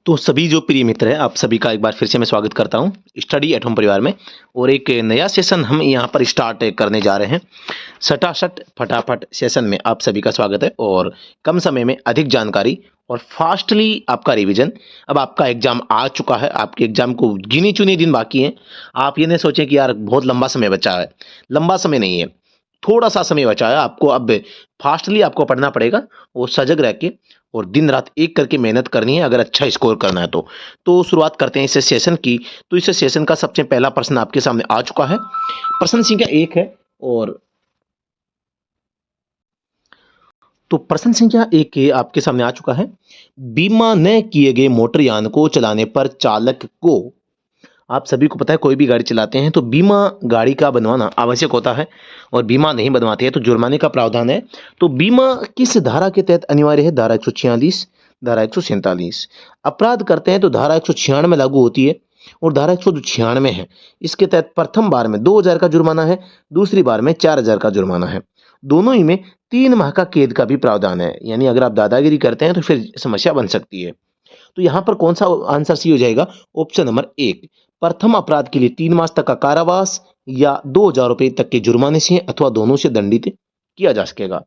तो सभी जो प्रिय मित्र हैं, आप सभी का एक बार फिर से मैं स्वागत करता हूँ स्टडी एट होम परिवार में। और एक नया सेशन हम यहाँ पर स्टार्ट करने जा रहे हैं। सटासट फटाफट सेशन में आप सभी का स्वागत है और कम समय में अधिक जानकारी और फास्टली आपका रिवीजन। अब आपका एग्जाम आ चुका है, आपके एग्जाम को गिने चुने दिन बाकी हैं। आप ये नहीं सोचें कि यार बहुत लंबा समय बचा है, लंबा समय नहीं है, थोड़ा सा समय बचा है। आपको अब फास्टली आपको पढ़ना पड़ेगा और सजग रह के और दिन रात एक करके मेहनत करनी है अगर अच्छा स्कोर करना है तो शुरुआत करते हैं इस सेशन की। तो इस सेशन का सबसे पहला प्रश्न आपके सामने आ चुका है। प्रश्न संख्या 1 है और तो प्रश्न संख्या 1 के आपके सामने आ चुका है। बीमा न किए गए मोटरयान को चलाने पर चालक को, आप सभी को पता है कोई भी गाड़ी चलाते हैं तो बीमा गाड़ी का बनवाना आवश्यक होता है और बीमा नहीं बनवाते हैं तो जुर्माने का प्रावधान है। तो बीमा किस धारा के तहत अनिवार्य है? धारा 146, धारा 147। अपराध करते हैं तो धारा 196 में लागू होती है और धारा 196 है। इसके तहत प्रथम बार में 2000 का जुर्माना है, दूसरी बार में 4000 का जुर्माना है। दोनों ही में 3 माह का कैद का भी प्रावधान है, यानी अगर आप दादागिरी करते हैं तो फिर समस्या बन सकती है। तो यहाँ पर कौन सा आंसर सी हो जाएगा? Option number 1। प्रथम अपराध के लिए 3 मास तक का कारावास या 2000 रुपए तक के जुर्माने से अथवा दोनों से दंडित किया जा सकेगा।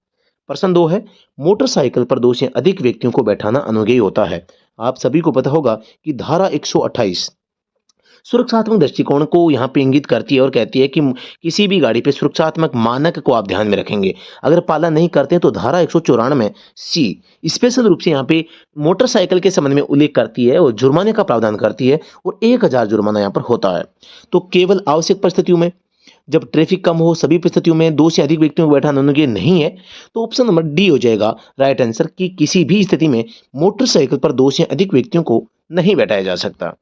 प्रश्न 2 है, मोटरसाइकिल पर 2 से अधिक व्यक्तियों को बैठाना अनुज्ञेय होता है। आप सभी को पता होगा कि धारा 128 सुरक्षात्मक दृष्टिकोण को यहाँ पे इंगित करती है और कहती है कि किसी भी गाड़ी पे सुरक्षात्मक मानक को आप ध्यान में रखेंगे। अगर पालन नहीं करते हैं तो धारा 194 सी स्पेशल रूप से यहाँ पे मोटरसाइकिल के संबंध में उल्लेख करती है और जुर्माने का प्रावधान करती है और 1000 जुर्माना यहाँ पर होता है। तो केवल आवश्यक परिस्थितियों में, जब ट्रैफिक कम हो, सभी परिस्थितियों में 2 से अधिक व्यक्तियों को बैठाना अनुज्ञेय नहीं है। तो ऑप्शन नंबर डी हो जाएगा राइट आंसर कि किसी भी स्थिति में मोटरसाइकिल पर 2 से अधिक व्यक्तियों को नहीं बैठाया जा सकता।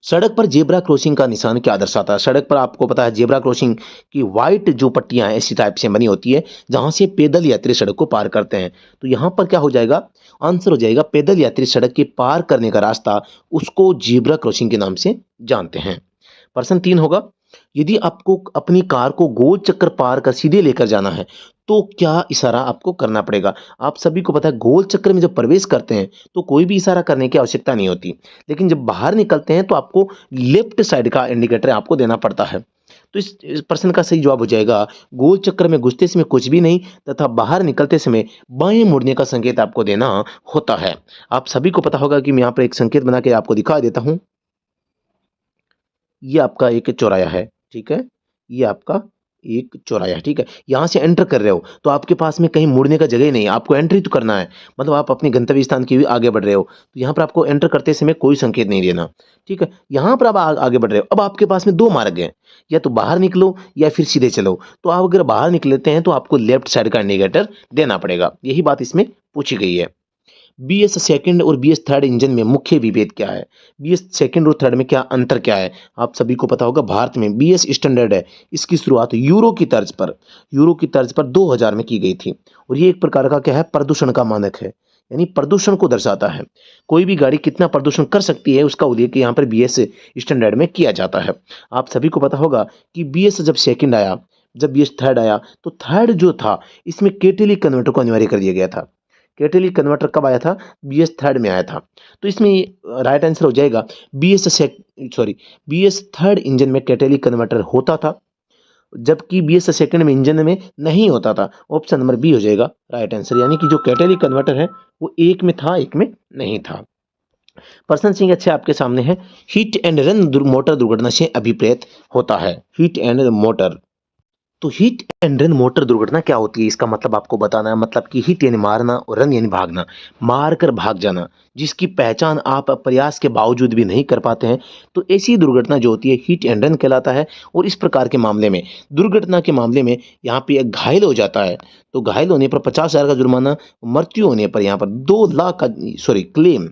सड़क पर जेब्रा क्रॉसिंग का निशान क्या दर्शाता है? सड़क पर आपको पता है जेब्रा क्रॉसिंग की व्हाइट जो पट्टियां हैं ऐसी टाइप से बनी होती है जहां से पैदल यात्री सड़क को पार करते हैं। तो यहां पर क्या हो जाएगा? आंसर हो जाएगा पैदल यात्री सड़क के पार करने का रास्ता, उसको जेब्रा क्रॉसिंग के नाम से जानते हैं। प्रश्न 3 होगा, यदि आपको अपनी कार को गोल चक्कर पार कर सीधे लेकर जाना है तो क्या इशारा आपको करना पड़ेगा? आप सभी को पता है गोल चक्कर में जब प्रवेश करते हैं तो कोई भी इशारा करने की आवश्यकता नहीं होती, लेकिन जब बाहर निकलते हैं तो आपको लेफ्ट साइड का इंडिकेटर आपको देना पड़ता है। तो इस प्रश्न का सही जवाब हो जाएगा गोल चक्कर में घुसते समय कुछ भी नहीं तथा बाहर निकलते समय बाएं मुड़ने का संकेत आपको देना होता है। आप सभी को पता होगा कि मैं यहाँ पर एक संकेत बना के आपको दिखा देता हूं। ये आपका एक चौराया है, ठीक है, ये आपका एक चौराया है, ठीक है। यहाँ से एंटर कर रहे हो तो आपके पास में कहीं मुड़ने का जगह ही नहीं, आपको एंट्री तो करना है, मतलब आप अपने गंतव्य स्थान की ओर आगे बढ़ रहे हो तो यहाँ पर आपको एंटर करते समय कोई संकेत नहीं देना, ठीक है। यहाँ पर आप आगे बढ़ रहे हो, अब आपके पास में 2 मार्ग हैं, या तो बाहर निकलो या फिर सीधे चलो। तो आप अगर बाहर निकलते हैं तो आपको लेफ्ट साइड का इंडिकेटर देना पड़ेगा, यही बात इसमें पूछी गई है। बीएस सेकंड और बीएस थर्ड इंजन में मुख्य विभेद क्या है? बीएस सेकंड और थर्ड में क्या अंतर क्या है? आप सभी को पता होगा भारत में बीएस स्टैंडर्ड है, इसकी शुरुआत यूरो की तर्ज पर 2000 में की गई थी और ये एक प्रकार का क्या है? प्रदूषण का मानक है, यानी प्रदूषण को दर्शाता है। कोई भी गाड़ी कितना प्रदूषण कर सकती है उसका उल्लेख यहाँ पर बीएस स्टैंडर्ड में किया जाता है। आप सभी को पता होगा कि बीएस जब सेकंड आया, जब बीएस थर्ड आया तो थर्ड जो था इसमें कैटेलिक कन्वर्टर को अनिवार्य कर दिया गया था। कैटेलिक कन्वर्टर कब आया था? बीएस थर्ड में आया था। तो इसमें राइट आंसर हो जाएगा बीएस थर्ड इंजन में कैटेलिक कन्वर्टर होता था, जबकि बीएस सेकंड में इंजन में नहीं होता था। ऑप्शन नंबर बी हो जाएगा राइट आंसर, यानी कि जो कैटेलिक कन्वर्टर है वो एक में था, एक में नहीं था। प्रश्न सिंह अच्छे आपके सामने है, हिट एंड रन मोटर दुर्घटना से अभिप्रेत होता है। हिट एंड मोटर, तो हिट एंड रन मोटर दुर्घटना क्या होती है इसका मतलब आपको बताना है। मतलब कि हिट यानी मारना और रन यानी भागना, मार कर भाग जाना, जिसकी पहचान आप प्रयास के बावजूद भी नहीं कर पाते हैं, तो ऐसी दुर्घटना जो होती है हिट एंड रन कहलाता है। और इस प्रकार के मामले में, दुर्घटना के मामले में यहाँ पे एक घायल हो जाता है तो घायल होने पर 50,000 का जुर्माना, मृत्यु होने पर यहाँ पर 2 लाख का क्लेम,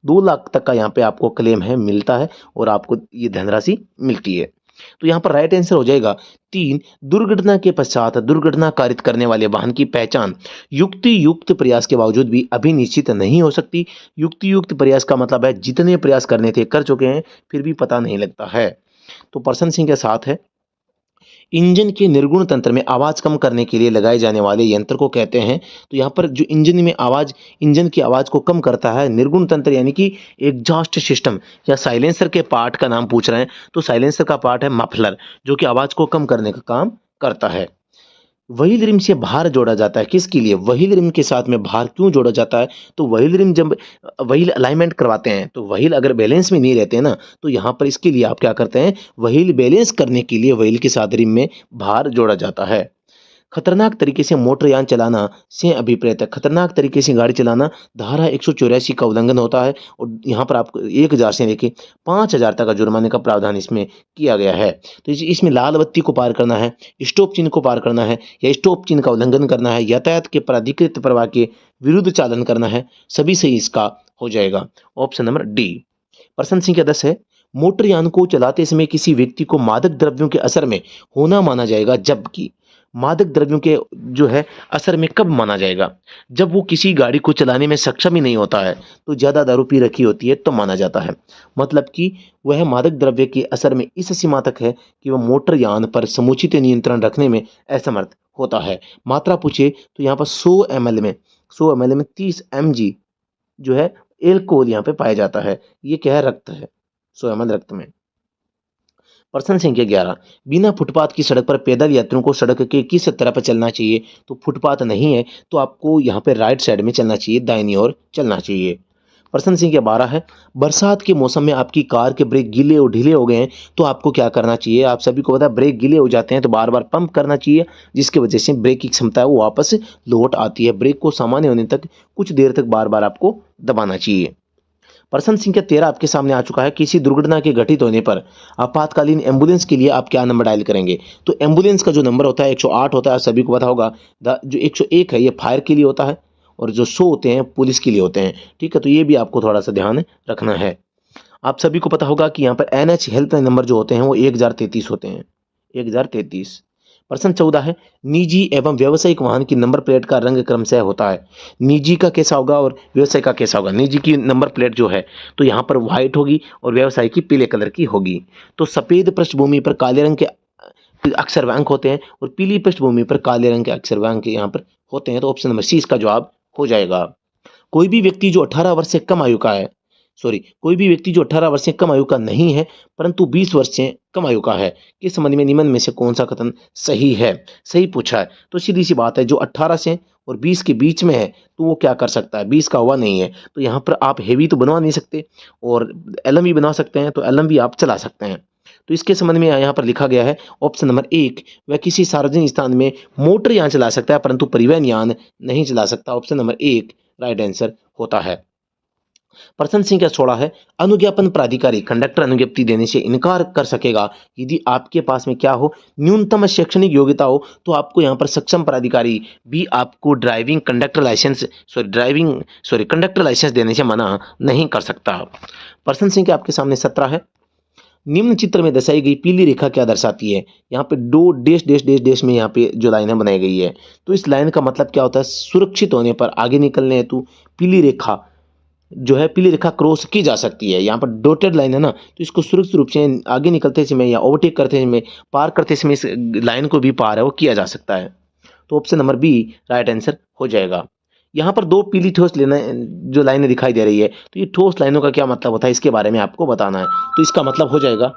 2 लाख तक का यहाँ पे आपको क्लेम है मिलता है और आपको ये धनराशि मिलती है। तो यहाँ पर राइट आंसर हो जाएगा 3। दुर्घटना के पश्चात दुर्घटना कारित करने वाले वाहन की पहचान युक्ति युक्त प्रयास के बावजूद भी अभी निश्चित नहीं हो सकती। युक्ति युक्त प्रयास का मतलब है जितने प्रयास करने थे कर चुके हैं फिर भी पता नहीं लगता है। तो प्रश्न संख्या 7 है, इंजन के निर्गुण तंत्र में आवाज़ कम करने के लिए लगाए जाने वाले यंत्र को कहते हैं। तो यहाँ पर जो इंजन की आवाज़ को कम करता है निर्गुण तंत्र यानी कि एग्जॉस्ट सिस्टम या साइलेंसर के पार्ट का नाम पूछ रहे हैं, तो साइलेंसर का पार्ट है मफलर, जो कि आवाज़ को कम करने का काम करता है। व्हील रिम से भार जोड़ा जाता है किसके लिए? व्हील रिम के साथ में भार क्यों जोड़ा जाता है? तो व्हील रिम जब व्हील अलाइनमेंट करवाते हैं तो व्हील अगर बैलेंस में नहीं रहते हैं ना, तो यहाँ पर इसके लिए आप क्या करते हैं, व्हील बैलेंस करने के लिए व्हील के साथ रिम में भार जोड़ा जाता है। खतरनाक तरीके से मोटरयान चलाना से अभिप्रेत है। खतरनाक तरीके से गाड़ी चलाना धारा 184 का उल्लंघन होता है और यहाँ पर आपको 1000 से लेके 5000 तक का जुर्माने का प्रावधान इसमें किया गया है। तो इसमें लाल बत्ती को पार करना है, स्टॉप चिन्ह को पार करना है या स्टॉप चिन्ह का उल्लंघन करना है, यातायात के प्राधिकृत प्रवाह के विरुद्ध चालन करना है, सभी सही इसका हो जाएगा। Option number D. प्रश्न संख्या 10 है, मोटरयान को चलाते समय किसी व्यक्ति को मादक द्रव्यों के असर में होना माना जाएगा, जबकि मादक द्रव्यों के जो है असर में कब माना जाएगा? जब वो किसी गाड़ी को चलाने में सक्षम ही नहीं होता है, तो ज़्यादा दारू पी रखी होती है तो माना जाता है। मतलब कि वह मादक द्रव्य के असर में इस सीमा तक है कि वह मोटरयान पर समुचित नियंत्रण रखने में असमर्थ होता है। मात्रा पूछे तो यहाँ पर 100 ml में 30 mg जो है एल्कोहल यहाँ पे पाया जाता है। ये क्या है? रक्त है, 100 ml रक्त में। प्रश्न संख्या 11, बिना फुटपाथ की सड़क पर पैदल यात्रियों को सड़क के किस तरफ चलना चाहिए? तो फुटपाथ नहीं है तो आपको यहाँ पे राइट साइड में चलना चाहिए, दाहिनी ओर चलना चाहिए। प्रश्न संख्या 12 है, बरसात के मौसम में आपकी कार के ब्रेक गीले और ढीले हो गए हैं तो आपको क्या करना चाहिए? आप सभी को पता है ब्रेक गीले हो जाते हैं तो बार बार पंप करना चाहिए, जिसकी वजह से ब्रेक की क्षमता है वो वापस लौट आती है। ब्रेक को सामान्य होने तक कुछ देर तक बार बार आपको दबाना चाहिए। प्रश्न संख्या 13 आपके सामने आ चुका है, किसी दुर्घटना के घटित होने पर आपातकालीन एम्बुलेंस के लिए आप क्या नंबर डायल करेंगे? तो एम्बुलेंस का जो नंबर होता है 108 होता है, आप सभी को पता होगा। जो 101 है ये फायर के लिए होता है और जो 100 होते हैं पुलिस के लिए होते हैं। ठीक है, तो ये भी आपको थोड़ा सा ध्यान रखना है। आप सभी को पता होगा कि यहाँ पर NH हेल्पलाइन नंबर जो होते हैं वो 1033 होते हैं, 1033। प्रश्न 14 है, निजी एवं व्यावसायिक वाहन की नंबर प्लेट का रंग क्रमशः होता है। निजी का कैसा होगा और व्यवसाय का कैसा होगा? निजी की नंबर प्लेट जो है तो यहाँ पर व्हाइट होगी और व्यवसाय की पीले कलर की होगी। तो सफेद पृष्ठभूमि पर काले रंग के अक्षरवांक होते हैं और पीली पृष्ठभूमि पर काले रंग के अक्षरवांक यहाँ पर होते हैं। तो ऑप्शन नंबर सी इसका जवाब हो जाएगा। कोई भी व्यक्ति जो 18 वर्ष से कम आयु का है, कोई भी व्यक्ति जो 18 वर्ष से कम आयु का नहीं है परंतु 20 वर्ष से कम आयु का है, किस संबंध में निम्न में से कौन सा कथन सही है? सही पूछा है तो सीधी सी बात है, जो 18 से और 20 के बीच में है तो वो क्या कर सकता है? 20 का हुआ नहीं है तो यहाँ पर आप हेवी तो बनवा नहीं सकते और एलएम भी बना सकते हैं, तो एलएम भी आप चला सकते हैं। तो इसके संबंध में यहाँ पर लिखा गया है ऑप्शन नंबर 1, वह किसी सार्वजनिक स्थान में मोटर यान चला सकता है परंतु परिवहन यान नहीं चला सकता। ऑप्शन नंबर 1 राइट आंसर होता है। प्रश्न संख्या 16 है, अनुज्ञापन प्राधिकारी कंडक्टर अनुज्ञप्ति देने से इनकार कर सकेगा यदि आपके पास में क्या हो? न्यूनतम शैक्षणिक योग्यता हो। तो आपको यहाँ पर सक्षम प्राधिकारी भी आपको कंडक्टर लाइसेंस देने से मना नहीं कर सकता। प्रश्न संख्या आपके सामने 17 है, निम्न चित्र में दर्शाई गई पीली रेखा क्या दर्शाती है? यहाँ पे दो डैश डैश डैश डैश में यहाँ पे जो लाइनें बनाई गई है, तो इस लाइन का मतलब क्या होता है? सुरक्षित होने पर आगे निकलने हेतु पीली रेखा जो है, पीली रेखा क्रॉस की जा सकती है। यहाँ पर डॉटेड लाइन है ना, तो इसको सुरक्षित रूप से आगे निकलते समय या ओवरटेक करते समय, पार करते समय इस लाइन को भी पार है वो किया जा सकता है। तो option number B right answer हो जाएगा। यहाँ पर दो पीली ठोस जो लाइनें दिखाई दे रही है, तो ये ठोस लाइनों का क्या मतलब होता है इसके बारे में आपको बताना है। तो इसका मतलब हो जाएगा,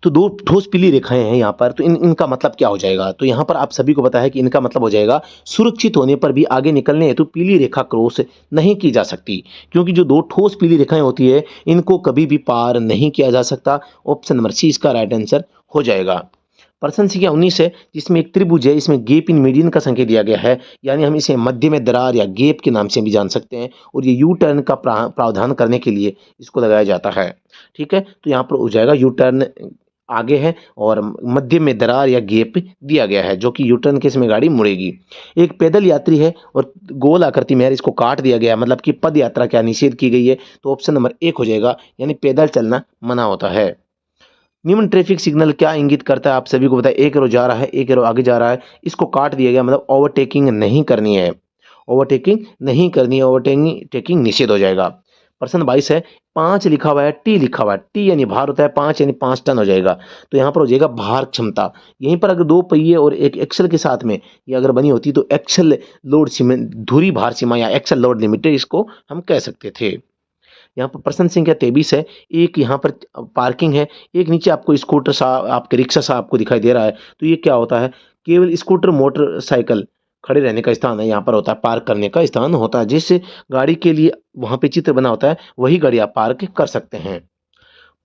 तो दो ठोस पीली रेखाएं हैं यहाँ पर, तो इनका मतलब क्या हो जाएगा? तो यहाँ पर आप सभी को पता है कि इनका मतलब हो जाएगा सुरक्षित होने पर भी आगे निकलने हेतु पीली रेखा क्रॉस नहीं की जा सकती, क्योंकि जो दो ठोस पीली रेखाएं होती है इनको कभी भी पार नहीं किया जा सकता। ऑप्शन नंबर सी इसका राइट आंसर हो जाएगा। प्रश्न संख्या 19 है, जिसमें एक त्रिभुज है, इसमें गैप इन मीडियन का संकेत दिया गया है, यानी हम इसे मध्य में दरार या गैप के नाम से भी जान सकते हैं, और ये यू टर्न का प्रावधान करने के लिए इसको लगाया जाता है। ठीक है, तो यहाँ पर हो जाएगा यू टर्न आगे है और मध्य में दरार या गैप दिया गया है, जो कि यू टर्न के समय गाड़ी मुड़ेगी। एक पैदल यात्री है और गोल आकृति में है, इसको काट दिया गया, मतलब कि पद यात्रा क्या निषेध की गई है। तो ऑप्शन नंबर 1 हो जाएगा, यानी पैदल चलना मना होता है। निम्न ट्रैफिक सिग्नल क्या इंगित करता है? आप सभी को पता है, एक एरो जा रहा है, एक एरो आगे जा रहा है, इसको काट दिया गया, मतलब ओवरटेकिंग नहीं करनी है, ओवरटेकिंग निषेध हो जाएगा। प्रश्न 22 है, 5 लिखा हुआ है, टी लिखा हुआ है, टी यानी भार होता है, 5 यानी 5 टन हो जाएगा। तो यहाँ पर हो जाएगा भार क्षमता। यहीं पर अगर 2 पहिए और एक एक्सल के साथ में ये अगर बनी होती तो एक्सल लोड सीमा, धुरी भार सीमा या एक्सल लोड लिमिटेड इसको हम कह सकते थे। यहाँ पर प्रश्न संख्या 23 है, एक यहाँ पर पार्किंग है, एक नीचे आपको स्कूटर सा, आपके रिक्शा सा आपको दिखाई दे रहा है। तो ये क्या होता है, केवल स्कूटर मोटरसाइकिल खड़े रहने का स्थान है, यहाँ पर होता है पार्क करने का स्थान होता है। जिस गाड़ी के लिए वहां पे चित्र बना होता है वही गाड़ी आप पार्क कर सकते हैं।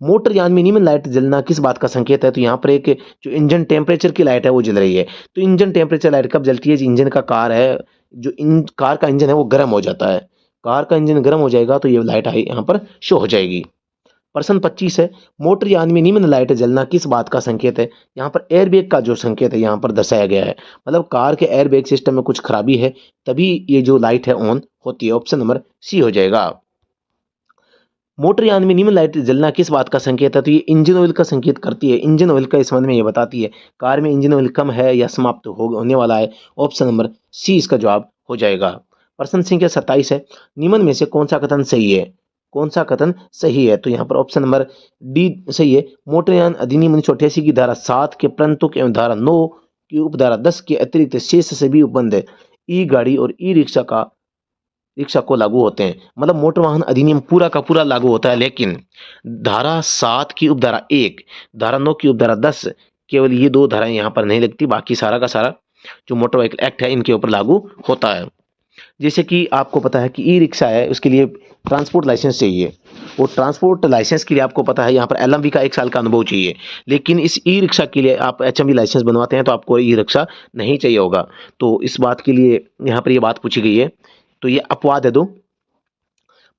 मोटर यान में निम्न लाइट जलना किस बात का संकेत है, तो यहाँ पर एक जो इंजन टेम्परेचर की लाइट है वो जल रही है। तो इंजन टेम्परेचर लाइट कब जलती है, इंजन का कार है, जो कार का इंजन है वो गर्म हो जाता है। कार का इंजन गर्म हो जाएगा तो ये लाइट आई यहाँ पर शो हो जाएगी। प्रश्न 25 है, मोटर यान में निम्न लाइट जलना किस बात का संकेत है। यहाँ पर एयरबैग का जो संकेत है यहाँ पर दर्शाया गया है, मतलब कार के एयरबैग सिस्टम में कुछ खराबी है तभी ये जो लाइट है ऑन होती है। ऑप्शन नंबर सी हो जाएगा। मोटर यान में निम्न लाइट जलना किस बात का संकेत है, तो ये इंजन ऑयल का संकेत करती है। इंजन ऑयल का इस संबंध में ये बताती है कार में इंजन ऑयल कम है या समाप्त होने वाला है। ऑप्शन नंबर सी इसका जवाब हो जाएगा। प्रश्न संख्या 27 है, निम्न में से कौन सा कथन सही है, कौन सा कथन सही है, तो यहाँ पर ऑप्शन नंबर डी सही है। मोटरयान अधिनियम 1988 की धारा 7 के प्रंतुक एवं धारा 9 की उपधारा 10 के अतिरिक्त शेष सभी उपबंध ई गाड़ी और ई रिक्शा को लागू होते हैं। मतलब मोटर वाहन अधिनियम पूरा का पूरा लागू होता है, लेकिन धारा 7 की उपधारा 1, धारा 9 की उपधारा 10, केवल ये 2 धाराएं यहाँ पर नहीं लगती, बाकी सारा का सारा जो मोटर व्हीकल एक्ट है इनके ऊपर लागू होता है। जैसे कि आपको पता है कि ई रिक्शा है, उसके लिए ट्रांसपोर्ट लाइसेंस चाहिए, और ट्रांसपोर्ट लाइसेंस के लिए आपको पता है यहाँ पर एलएमवी का 1 साल का अनुभव चाहिए। लेकिन इस ई रिक्शा के लिए आप एचएमवी लाइसेंस बनवाते हैं तो आपको ई रिक्शा नहीं चाहिए होगा। तो इस बात के लिए यहाँ पर ये बात पूछी गई है, तो ये अपवाद है 2।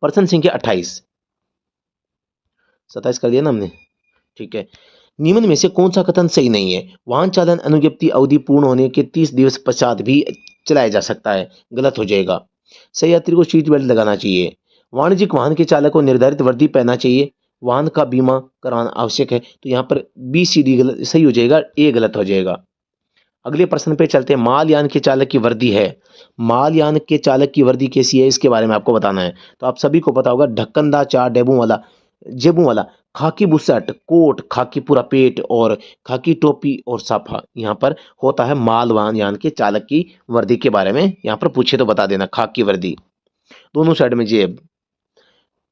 प्रश्न संख्या 28, 27 कर दिया ना हमने, ठीक है। निम्न में से कौन सा कथन सही नहीं है, वाहन चालन अनुज्ञप्ति अवधि पूर्ण होने के 30 दिवस पश्चात भी चलाया जा सकता है, गलत हो जाएगा। सही यात्री को सीट बेल्ट लगाना चाहिए। वाणिज्यिक वाहन के चालक को निर्धारित वर्दी पहनना चाहिए। वाहन का बीमा कराना आवश्यक है, तो यहाँ पर बी सी डी गलत सही हो जाएगा, ए गलत हो जाएगा। अगले प्रश्न पे चलते हैं, मालयान के चालक की वर्दी है, मालयान के चालक की वर्दी कैसी है इसके बारे में आपको बताना है। तो आप सभी को पता होगा, ढक्कनदार 4 जेबों वाला खाकी बुशर्ट, कोट, खाकी पूरा पेट और खाकी टोपी और साफा यहाँ पर होता है मालवाहन यान के चालक की वर्दी के बारे में। यहाँ पर पूछे तो बता देना, खाकी वर्दी, दोनों साइड में जेब।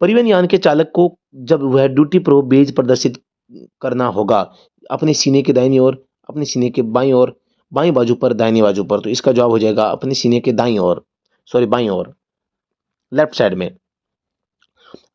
परिवहन यान के चालक को जब वह ड्यूटी पर बेज प्रदर्शित करना होगा, अपने सीने के दाहिनी ओर, अपने सीने के बाईं ओर, बाईं बाजू पर, दाहिनी बाजू पर, तो इसका जवाब हो जाएगा अपने सीने के दाईं ओर, सॉरी बाईं ओर, लेफ्ट साइड में।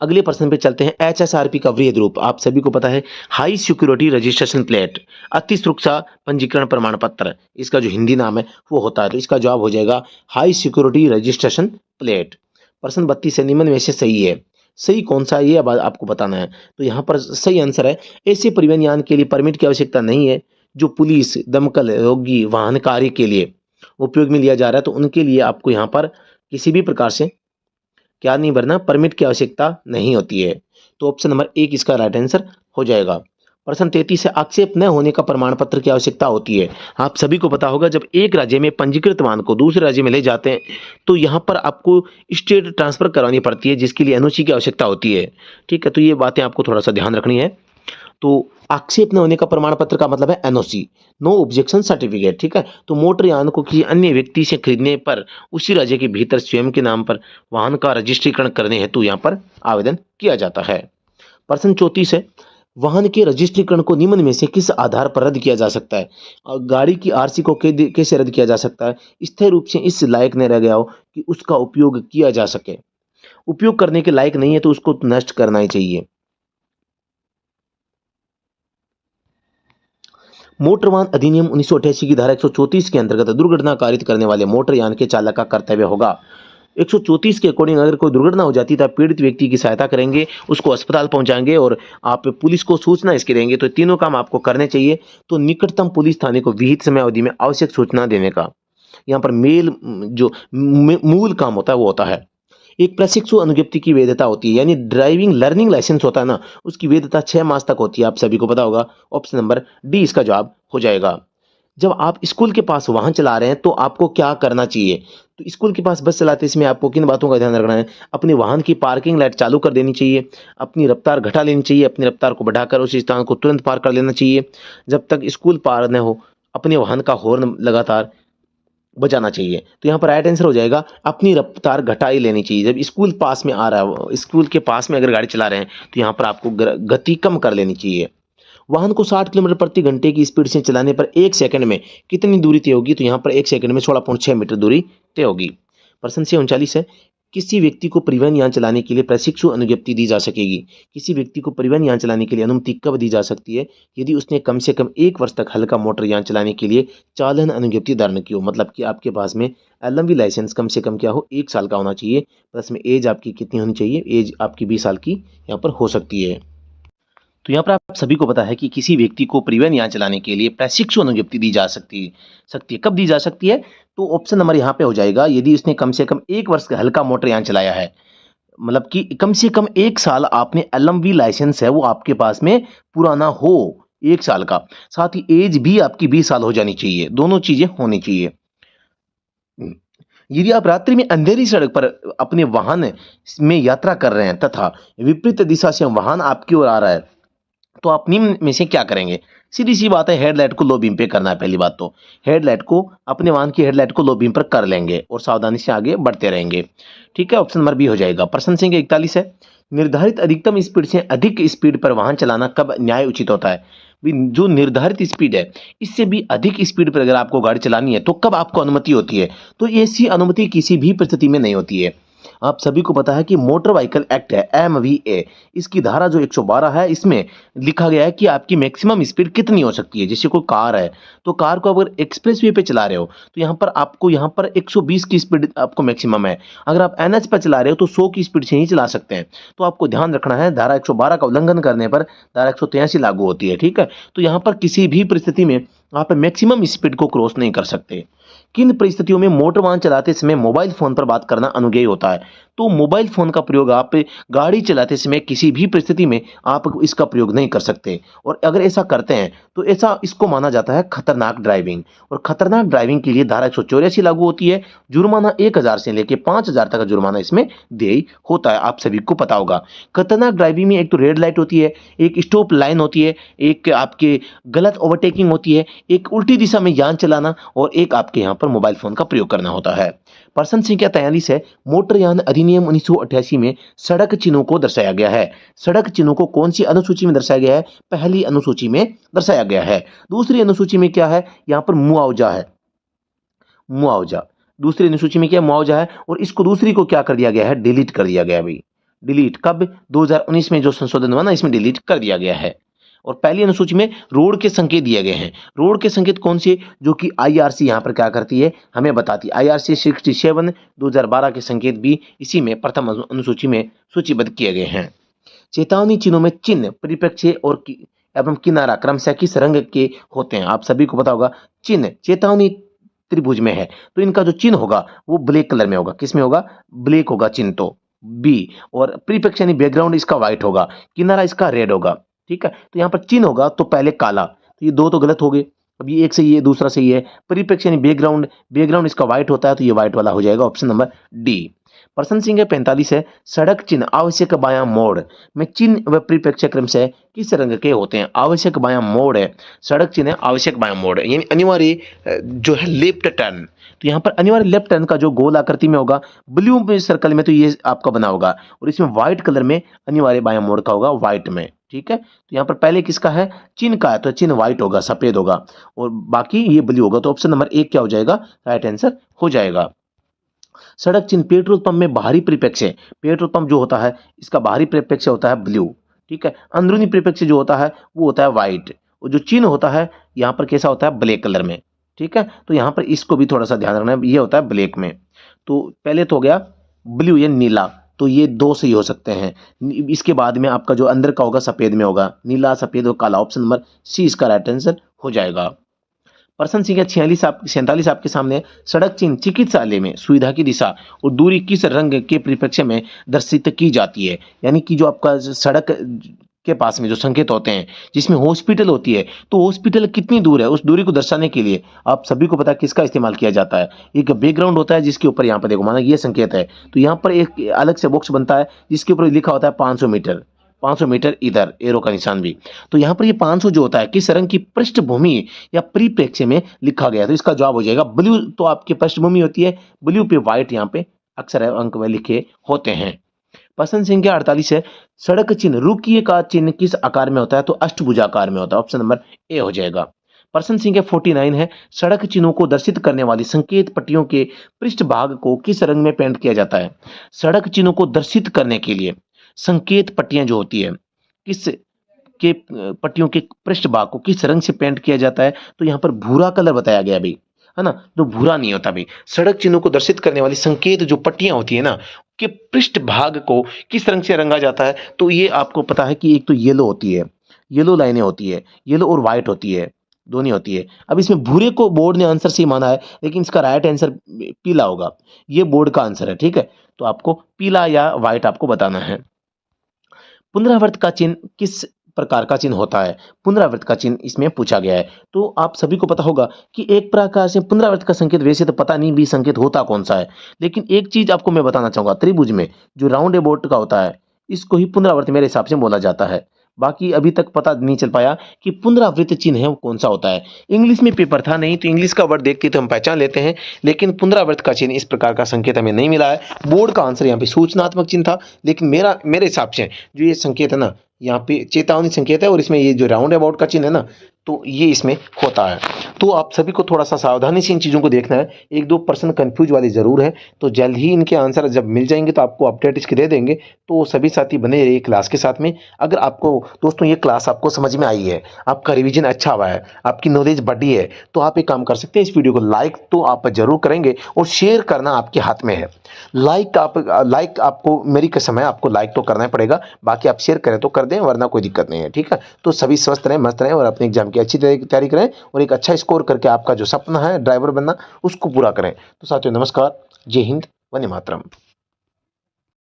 अगले प्रश्न पे चलते हैं, एचएसआरपी का वृहद रूप आप सभी को पता है, हाई सिक्योरिटी रजिस्ट्रेशन प्लेट, अति सुरक्षा पंजीकरण प्रमाण पत्र, इसका जो हिंदी नाम है वो होता है। तो इसका जवाब हो जाएगा हाई सिक्योरिटी रजिस्ट्रेशन प्लेट। प्रश्न 32 है, निम्न में से सही है, सही कौन सा है ये अब आपको बताना है। तो यहाँ पर सही आंसर है, ऐसे परिवहन यान के लिए परमिट की आवश्यकता नहीं है जो पुलिस, दमकल, रोगी वाहन कार्य के लिए उपयोग में लिया जा रहा है, तो उनके लिए आपको यहाँ पर किसी भी प्रकार से क्या नहीं भरना, परमिट की आवश्यकता नहीं होती है। तो ऑप्शन नंबर 1 इसका राइट आंसर हो जाएगा। प्रश्न 33 है, आक्षेप न होने का प्रमाण पत्र की आवश्यकता होती है। आप सभी को पता होगा, जब एक राज्य में पंजीकृत वाहन को दूसरे राज्य में ले जाते हैं तो यहाँ पर आपको स्टेट ट्रांसफर करवानी पड़ती है, जिसके लिए एनओसी की आवश्यकता होती है, ठीक है। तो ये बातें आपको थोड़ा सा ध्यान रखनी है। तो आक्षेप न होने का प्रमाण पत्र का मतलब है एनओसी, नो ऑब्जेक्शन सर्टिफिकेट, ठीक है। तो मोटर यान को किसी अन्य व्यक्ति से खरीदने पर उसी राज्य के भीतर स्वयं के नाम पर वाहन का रजिस्ट्रीकरण करने हेतु यहाँ पर आवेदन किया जाता है। प्रश्न 34 है, वाहन के रजिस्ट्रीकरण को निम्न में से किस आधार पर रद्द किया जा सकता है। गाड़ी की आरसी को कैसे रद्द किया जा सकता है, स्थायी रूप से इस लायक नहीं रह गया हो कि उसका उपयोग किया जा सके, उपयोग करने के लायक नहीं है तो उसको नष्ट करना ही चाहिए। मोटर वाहन अधिनियम 1988 की धारा 134 के अंतर्गत दुर्घटना कारित करने वाले मोटर यान के चालक का कर्तव्य होगा। 134 के अकॉर्डिंग अगर कोई दुर्घटना हो जाती है तो पीड़ित व्यक्ति की सहायता करेंगे, उसको अस्पताल पहुंचाएंगे और आप पुलिस को सूचना इसके देंगे। तो तीनों काम आपको करने चाहिए। तो निकटतम पुलिस थाने को विहित समय अवधि में आवश्यक सूचना देने का यहाँ पर जो मूल काम होता है वो होता है। एक प्रशिक्षु अनुज्ञप्ति की वैधता होती है, यानी ड्राइविंग लर्निंग लाइसेंस होता है ना, उसकी वैधता 6 मास तक होती है, आप सभी को पता होगा। ऑप्शन नंबर डी इसका जवाब हो जाएगा। जब आप स्कूल के पास वाहन चला रहे हैं तो आपको क्या करना चाहिए? तो स्कूल के पास बस चलाते समय आपको किन बातों का ध्यान रखना है? अपने वाहन की पार्किंग लाइट चालू कर देनी चाहिए, अपनी रफ्तार घटा लेनी चाहिए, अपनी रफ्तार को बढ़ाकर उस स्थान को तुरंत पार कर लेना चाहिए। जब तक स्कूल पार न हो, अपने वाहन का हॉर्न लगातार बजाना चाहिए। तो यहाँ पर राइट आंसर हो जाएगा अपनी रफ्तार घटा ही लेनी चाहिए। जब स्कूल पास में आ रहा है, स्कूल के पास में अगर गाड़ी चला रहे हैं तो यहाँ पर आपको गति कम कर लेनी चाहिए। वाहन को 60 किलोमीटर प्रति घंटे की स्पीड से चलाने पर 1 सेकंड में कितनी दूरी तय होगी? तो यहाँ पर 1 सेकंड में 16.6 मीटर दूरी तय होगी। प्रश्न संख्या 39 है, किसी व्यक्ति को परिवहन यान चलाने के लिए प्रशिक्षु अनुज्ञप्ति दी जा सकेगी? किसी व्यक्ति को परिवहन यान चलाने के लिए अनुमति कब दी जा सकती है? यदि उसने कम से कम 1 वर्ष तक हल्का मोटर यान चलाने के लिए चालन अनुज्ञप्ति धारण की हो। मतलब कि आपके पास में एलएमवी लाइसेंस कम से कम क्या हो, 1 साल का होना चाहिए। प्लस में एज आपकी कितनी होनी चाहिए? एज आपकी 20 साल की यहाँ पर हो सकती है। तो यहाँ पर आप सभी को पता है कि किसी व्यक्ति को परिवहन यान चलाने के लिए प्रशिक्षु अनुज्ञप्ति दी जा सकती है। कब दी जा सकती है? तो ऑप्शन नंबर यहाँ पे हो जाएगा, यदि उसने कम से कम 1 वर्ष का हल्का मोटर यान चलाया है। मतलब कि कम से कम 1 साल आपने एलएमवी लाइसेंस है वो आपके पास में पुराना हो, 1 साल का। साथ ही एज भी आपकी 20 साल हो जानी चाहिए। दोनों चीजें होनी चाहिए। यदि आप रात्रि में अंधेरी सड़क पर अपने वाहन में यात्रा कर रहे हैं तथा विपरीत दिशा से वाहन आपकी ओर आ रहा है, तो आप निम्न में से क्या करेंगे? सीधी सी बात है, हेडलाइट को लो बीम पे करना है। पहली बात तो हेडलाइट को, अपने वाहन की हेडलाइट को लो बीम पर कर लेंगे और सावधानी से आगे बढ़ते रहेंगे। ठीक है, ऑप्शन नंबर बी हो जाएगा। प्रश्न संख्या 41 है, निर्धारित अधिकतम स्पीड से अधिक स्पीड पर वाहन चलाना कब न्याय उचित होता है? जो निर्धारित स्पीड है इससे भी अधिक स्पीड पर अगर आपको गाड़ी चलानी है तो कब आपको अनुमति होती है? तो ऐसी अनुमति किसी भी परिस्थिति में नहीं होती है। आप सभी को पता है कि मोटर व्हीकल एक्ट है एमवीए, इसकी धारा जो 112 है इसमें लिखा गया है कि आपकी मैक्सिमम स्पीड कितनी हो सकती है। जैसे कोई कार है तो कार को अगर एक्सप्रेस वे पे चला रहे हो तो यहाँ पर आपको 120 की स्पीड आपको मैक्सिमम है। अगर आप एनएच पर चला रहे हो तो 100 की स्पीड से ही चला सकते हैं। तो आपको ध्यान रखना है, धारा 112 का उल्लंघन करने पर धारा 183 लागू होती है। ठीक है, तो यहाँ पर किसी भी परिस्थिति में आप मैक्सिमम स्पीड को क्रॉस नहीं कर सकते। किन परिस्थितियों में मोटर वाहन चलाते समय मोबाइल फोन पर बात करना अनुज्ञेय होता है? तो मोबाइल फोन का प्रयोग आप गाड़ी चलाते समय किसी भी परिस्थिति में आप इसका प्रयोग नहीं कर सकते, और अगर ऐसा करते हैं तो ऐसा इसको माना जाता है खतरनाक ड्राइविंग। और खतरनाक ड्राइविंग के लिए धारा 184 लागू होती है। जुर्माना 1000 से लेकर 5000 तक का जुर्माना इसमें देय होता है, आप सभी को पता होगा। खतरनाक ड्राइविंग में एक तो रेड लाइट होती है, एक स्टॉप लाइन होती है, एक आपके गलत ओवरटेकिंग होती है, एक उल्टी दिशा में यान चलाना, और एक आपके यहाँ पर मोबाइल फोन का प्रयोग करना होता है। प्रश्न संख्या 43 है, मोटर यान अधिनियम 1988 में सड़क चिन्हों को दर्शाया गया है। सड़क चिन्हों को कौन सी अनुसूची में दर्शाया गया है? पहली अनुसूची में दर्शाया गया है। दूसरी अनुसूची में क्या है? यहाँ पर मुआवजा है, मुआवजा। दूसरी अनुसूची में क्या मुआवजा है, और इसको दूसरी को क्या कर दिया गया है? डिलीट कर दिया गया है भाई। डिलीट कब? 2019 में जो संशोधन हुआ ना, इसमें डिलीट कर दिया गया है। और पहली अनुसूची में रोड के संकेत दिए गए हैं। रोड के संकेत कौन से? जो कि आईआरसी यहाँ पर क्या करती है, हमें बताती है। आईआरसी 67 2012 के संकेत भी इसी में प्रथम अनुसूची में सूचीबद्ध किए गए हैं। चेतावनी चिन्हों में चिन्ह, परिप्रेक्ष्य और एवं किनारा क्रमशः किस रंग के होते हैं? आप सभी को पता होगा, चिन्ह चेतावनी त्रिभुज में है तो इनका जो चिन्ह होगा वो ब्लैक कलर में होगा। किस में होगा? ब्लैक होगा चिन्ह तो बी। और परिप्रेक्ष्य यानी बैकग्राउंड इसका व्हाइट होगा, किनारा इसका रेड होगा। ठीक है, तो यहाँ पर चिन्ह होगा तो पहले काला, तो ये दो तो गलत हो गए। अब ये एक सही है, दूसरा सही है। परिप्रेक्ष्य यानी बैकग्राउंड, बैकग्राउंड इसका व्हाइट होता है तो ये व्हाइट वाला हो जाएगा, ऑप्शन नंबर डी। प्रश्न संख्या 45 है, सड़क चिन्ह आवश्यक बायां मोड़ में चिन्ह व परिप्रेक्ष्य क्रम से किस रंग के होते हैं? आवश्यक बायां मोड़ है, सड़क चिन्ह आवश्यक बायां मोड़ है, यानी अनिवार्य जो है लेफ्ट टर्न। तो यहाँ पर अनिवार्य लेफ्ट टर्न का जो गोल आकृति में होगा, ब्लू सर्कल में तो ये आपका बना होगा, और इसमें व्हाइट कलर में अनिवार्य बायां मोड़ का होगा, व्हाइट में। ठीक है, तो यहाँ पर पहले किसका है? चिन्ह का है, तो चिन्ह व्हाइट होगा, सफेद होगा, और बाकी ये ब्लू होगा। तो ऑप्शन नंबर 1 क्या हो जाएगा? राइट आंसर हो जाएगा। सड़क चिन्ह पेट्रोल पंप में बाहरी परिप्रेक्ष्य, पेट्रोल पंप जो होता है इसका बाहरी परिप्रेक्ष्य होता है ब्लू। ठीक है, अंदरूनी परिप्रेक्ष्य जो होता है वो होता है व्हाइट, और जो चिन्ह होता है यहाँ पर कैसा होता है? ब्लैक कलर में। ठीक है, तो यहाँ पर इसको भी थोड़ा सा ध्यान रखना है, ये होता है ब्लैक में। तो पहले तो हो गया ब्लू या नीला, तो ये दो सही हो सकते हैं। इसके बाद में आपका जो अंदर का होगा सफेद में होगा, नीला, सफेद और काला, ऑप्शन नंबर सी इसका राइट आंसर हो जाएगा। प्रश्न संख्या 47 आपके सामने, सड़क चिन्ह चिकित्सालय में सुविधा की दिशा और दूरी किस रंग के परिप्रेक्ष्य में दर्शित की जाती है? यानी कि जो आपका सड़क के पास में जो संकेत होते हैं जिसमें हॉस्पिटल होती है, तो हॉस्पिटल कितनी दूर है उस दूरी को दर्शाने के लिए आप सभी को पता है किसका इस्तेमाल किया जाता है। एक बैकग्राउंड होता है जिसके ऊपर यहाँ पर देखो माना ये संकेत है, तो यहाँ पर एक अलग से बॉक्स बनता है जिसके ऊपर लिखा होता है 500 मीटर, 500 मीटर इधर एरो का निशान भी। तो यहाँ पर ये 500 जो होता है किस रंग की पृष्ठभूमि या परिप्रेक्ष्य में लिखा गया, तो इसका जवाब हो जाएगा ब्लू। तो आपकी पृष्ठभूमि होती है ब्लू पे व्हाइट यहाँ पे अक्षर अंक में लिखे होते हैं। प्रश्न संख्या 48 है, सड़क चिन्ह रुकिए का चिन्ह किस आकार में होता है, तो अष्टभुजाकार में होता है। ऑप्शन नंबर ए हो जाएगा। प्रश्न संख्या 49 है, सड़क चिन्हों को दर्शित करने वाली संकेत पट्टियों के पृष्ठभाग को किस रंग में पेंट किया जाता है। सड़क चिन्हों को दर्शित करने के लिए संकेत पट्टियां जो होती है किस के पट्टियों के पृष्ठभाग को किस रंग से पेंट किया जाता है, तो यहाँ पर भूरा कलर बताया गया भाई, है ना, तो भूरा नहीं होता भाई। सड़क चिन्हों को दर्शित करने वाली संकेत जो पट्टियां होती है ना के पृष्ठभाग को किस रंग से रंगा जाता है, तो ये आपको पता है कि एक तो येलो होती है, येलो लाइनें होती है, येलो और व्हाइट होती है, दोनों होती है। अब इसमें भूरे को बोर्ड ने आंसर सही माना है, लेकिन इसका राइट आंसर पीला होगा, ये बोर्ड का आंसर है, ठीक है। तो आपको पीला या व्हाइट आपको बताना है। पुनरावृत्त का चिन्ह किस प्रकार का चिन्ह होता है, पुनरावृत्त का चिन्ह इसमें पूछा गया है। तो आप सभी को पता होगा कि एक प्रकार से पुनरावृत्त का संकेत, वैसे तो पता नहीं भी संकेत होता कौन सा है, लेकिन एक चीज आपको मैं बताना चाहूंगा, त्रिभुज में जो राउंड अबाउट का होता है इसको ही पुनरावृत्त मेरे हिसाब से बोला जाता है। बाकी अभी तक पता नहीं चल पाया कि पुनरावृत्त चिन्ह है वो कौन सा होता है। इंग्लिश में पेपर था नहीं तो इंग्लिश का वर्ड देखते तो हम पहचान लेते हैं, लेकिन पुनरावृत्त का चिन्ह इस प्रकार का संकेत हमें नहीं मिला है। बोर्ड का आंसर यहाँ पे सूचनात्मक चिन्ह था, लेकिन मेरे हिसाब से जो ये संकेत है ना यहाँ पे चेतावनी संकेत है, और इसमें ये जो राउंड अबाउट का चिन्ह है ना तो ये इसमें होता है। तो आप सभी को थोड़ा सा सावधानी से इन चीज़ों को देखना है, एक दो पर्सन कंफ्यूज वाली ज़रूर है। तो जल्द ही इनके आंसर जब मिल जाएंगे तो आपको अपडेट इसके दे देंगे। तो सभी साथी बने रहिए क्लास के साथ में। अगर आपको दोस्तों ये क्लास आपको समझ में आई है, आपका रिवीजन अच्छा हुआ है, आपकी नॉलेज बढ़ी है, तो आप एक काम कर सकते हैं, इस वीडियो को लाइक तो आप जरूर करेंगे और शेयर करना आपके हाथ में है। लाइक आपको मेरी कसम है आपको लाइक तो करना ही पड़ेगा, बाकी आप शेयर करें तो कर दें, वरना कोई दिक्कत नहीं है, ठीक है। तो सभी स्वस्थ रहें, मस्त रहें और अपने एग्जाम की अच्छी तैयारी करें और एक अच्छा स्कोर करके आपका जो सपना है ड्राइवर बनना उसको पूरा करें। तो साथियों नमस्कार, जय हिंद, वंदे मातरम।